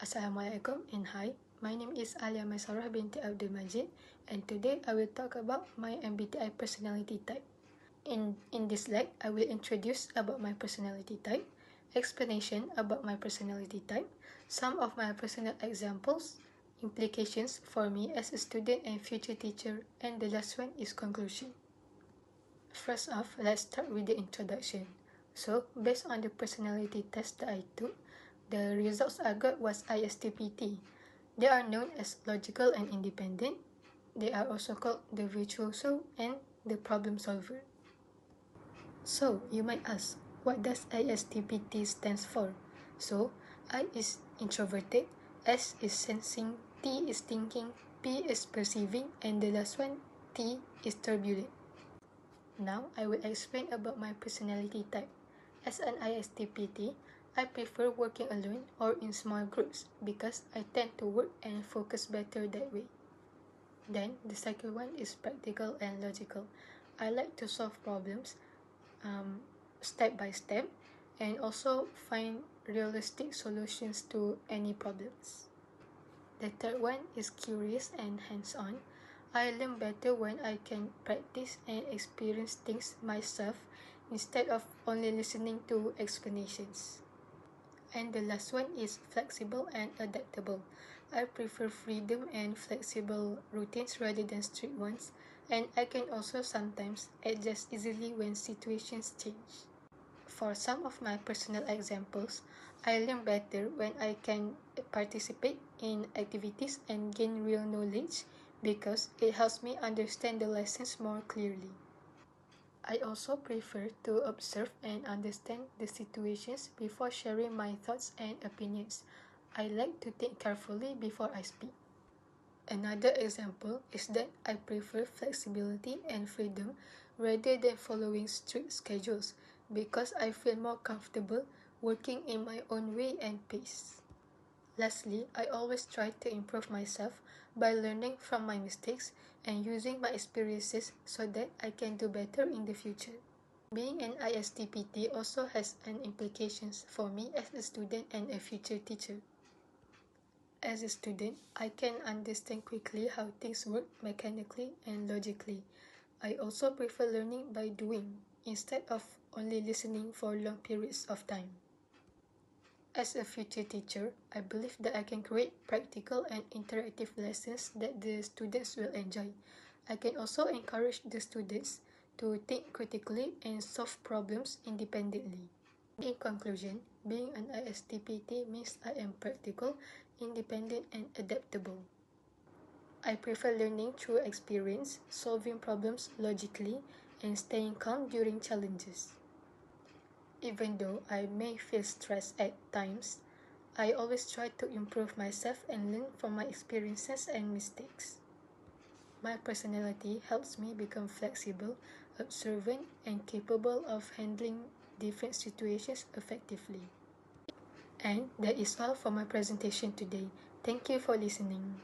Assalamualaikum and hi, my name is Alia Maisarah Binti Abdul Majid, and today I will talk about my MBTI personality type. In this leg, I will introduce about my personality type, explanation about my personality type, some of my personal examples, implications for me as a student and future teacher, and the last one is conclusion. First off, let's start with the introduction. So, based on the personality test that I took, the results I got was ISTPT. They are known as logical and independent. They are also called the virtuoso and the problem solver. So, you might ask, what does ISTPT stands for? So, I is introverted, S is sensing, T is thinking, P is perceiving, and the last one, T is turbulent. Now, I will explain about my personality type. As an ISTPT, I prefer working alone or in small groups because I tend to work and focus better that way. Then, the second one is practical and logical. I like to solve problems step by step and also find realistic solutions to any problems. The third one is curious and hands-on. I learn better when I can practice and experience things myself instead of only listening to explanations. And the last one is flexible and adaptable. I prefer freedom and flexible routines rather than strict ones, and I can also sometimes adjust easily when situations change. For some of my personal examples, I learn better when I can participate in activities and gain real knowledge because it helps me understand the lessons more clearly. I also prefer to observe and understand the situations before sharing my thoughts and opinions. I like to think carefully before I speak. Another example is that I prefer flexibility and freedom rather than following strict schedules because I feel more comfortable working in my own way and pace. Lastly, I always try to improve myself by learning from my mistakes and using my experiences so that I can do better in the future. Being an ISTPT also has an implications for me as a student and a future teacher. As a student, I can understand quickly how things work mechanically and logically. I also prefer learning by doing instead of only listening for long periods of time. As a future teacher, I believe that I can create practical and interactive lessons that the students will enjoy. I can also encourage the students to think critically and solve problems independently. In conclusion, being an ISTPT means I am practical, independent, and adaptable. I prefer learning through experience, solving problems logically, and staying calm during challenges. Even though I may feel stressed at times, I always try to improve myself and learn from my experiences and mistakes. My personality helps me become flexible, observant, and capable of handling different situations effectively. And that is all for my presentation today. Thank you for listening.